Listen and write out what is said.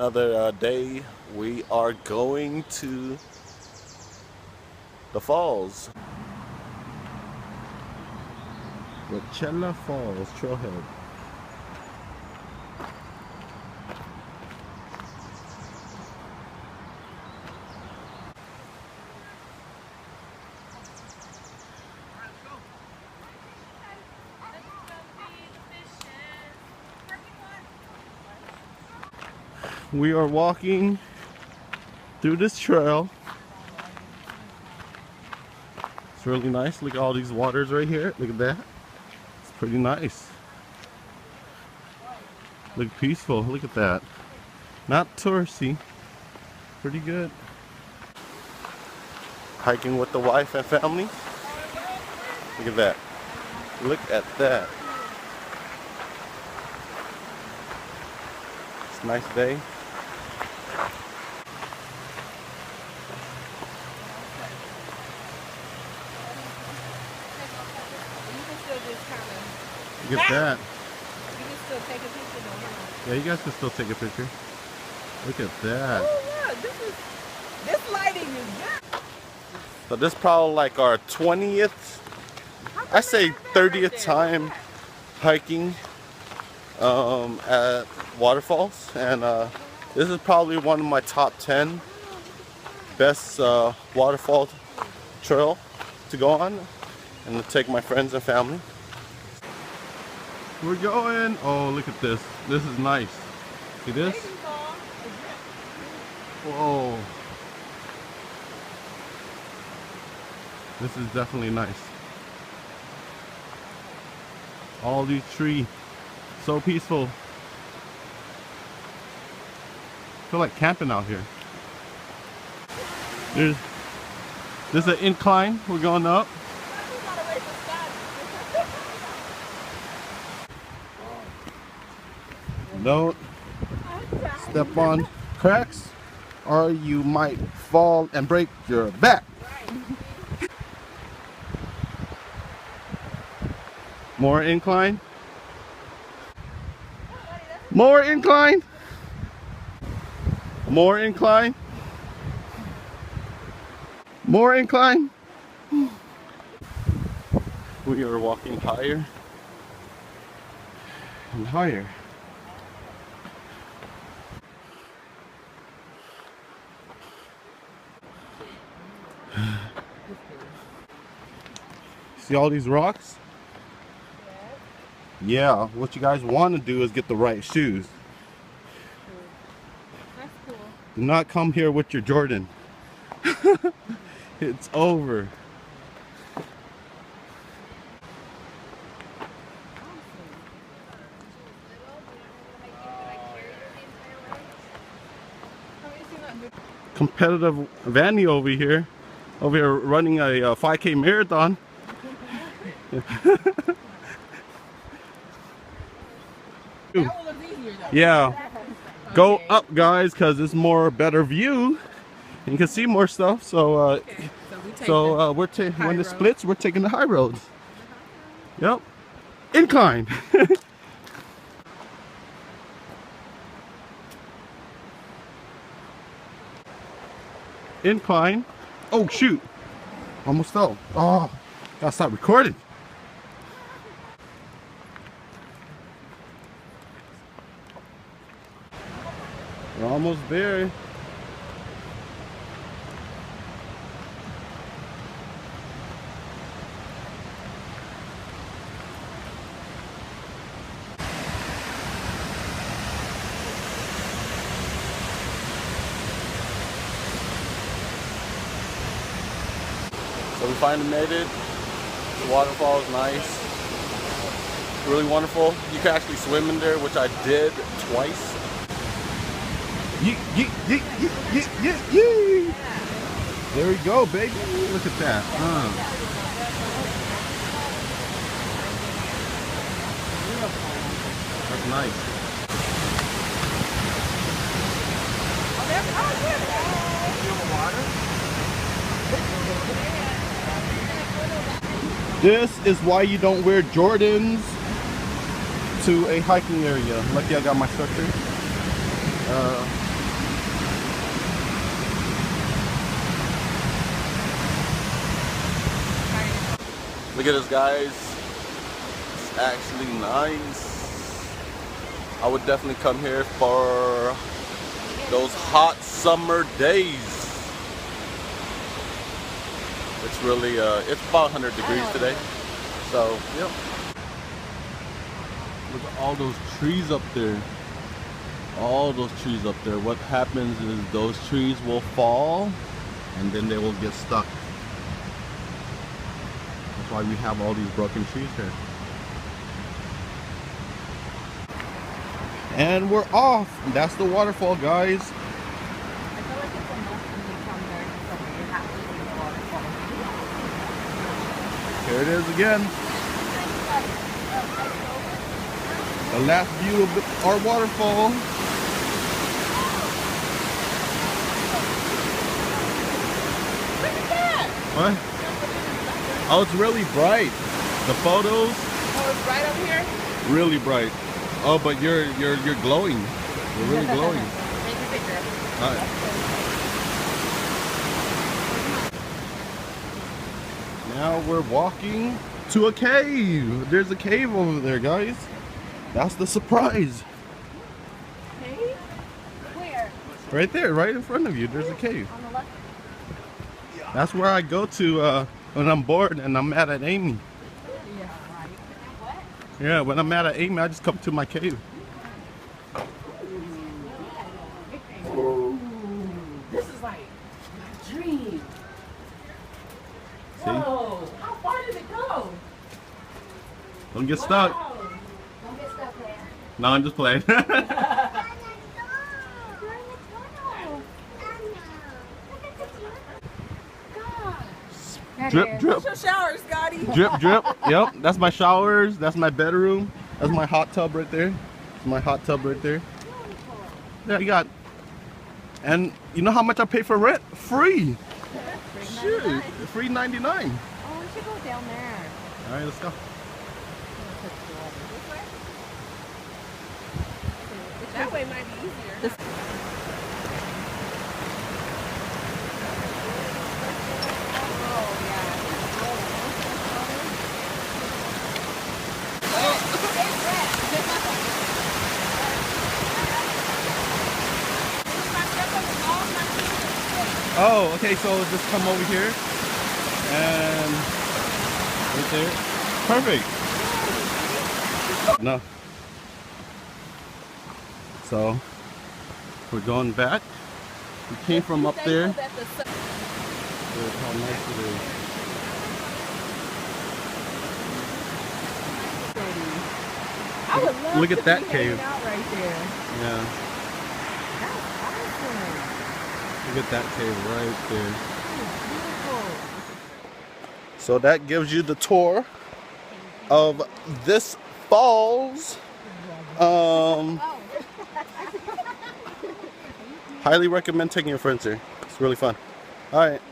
Another day, we are going to the falls. Wahclella Falls Trailhead. We are walking through this trail. It's really nice. Look at all these waters right here. Look at that. It's pretty nice. Look peaceful. Look at that. Not touristy. Pretty good. Hiking with the wife and family. Look at that. Look at that. It's a nice day. Look at that. You can still take a picture though, huh? Yeah, you guys can still take a picture. Look at that. Oh look, this lighting is good. So this is probably like our 20th, I say 30th time hiking at waterfalls, and this is probably one of my top 10 best waterfall trail to go on and to take my friends and family. We're going. Oh, look at this. This is nice. See this? Whoa. This is definitely nice. All these trees. So peaceful. I feel like camping out here. There's an incline. We're going up. Don't step on cracks or you might fall and break your back. More incline. More incline. More incline. More incline. We are walking higher and higher. See all these rocks? Yeah, what you guys want to do is get the right shoes. That's cool. Do not come here with your Jordan. It's over. Competitive Vanny over here running a 5K marathon. Yeah, go up guys, because it's more better view and you can see more stuff. So when it splits, we're taking the high road. Yep, incline. Incline. Oh shoot, almost fell. Oh, gotta stop recording. We're almost there. So we finally made it. The waterfall is nice. Really wonderful. You can actually swim in there, which I did twice. Yeah. There we go, baby. Look at that. That's nice. This is why you don't wear Jordans to a hiking area. Lucky I got my structure. Look at this, guys. It's actually nice. I would definitely come here for those hot summer days. It's really, it's about 100 degrees today. So, yep. Look at all those trees up there. All those trees up there. What happens is those trees will fall and then they will get stuck. That's why we have all these broken trees here. And we're off. That's the waterfall, guys. I feel like it's a must when you come there in summer. You have to see the waterfall. Here it is again. The last view of our waterfall. Look at that! What? Oh, it's really bright. The photos, Oh, it's right up here? really bright. Oh, but you're glowing. You're really glowing. Take a picture. All right. Now we're walking to a cave. There's a cave over there, guys. That's the surprise. Hey? Where? Right there, right in front of you. There's a cave. On the left? That's where I go to when I'm bored and I'm mad at Amy. Yeah, right. What? Yeah, when I'm mad at Amy, I just come to my cave. This is like my dream. See? Whoa! How far did it go? Don't get stuck. Wow. Don't get stuck there. No, I'm just playing. Drip, drip. What's your shower, Scotty? Drip, drip. Yep, that's my showers. That's my bedroom. That's my hot tub right there. That's my hot tub right there. Yeah, you got. And you know how much I pay for rent? Free. Shoot, free 99. Oh, we should go down there. All right, let's go. That way might be easier. Oh, okay, so just come over here and right there. Perfect. No. So we're going back. We came from up there. Look how nice it is. I would love Look to at that be cave. hanging out right there. Yeah. That's awesome. Look at that cave right there. That is beautiful. So that gives you the tour of this falls. Highly recommend taking your friends here. It's really fun. All right.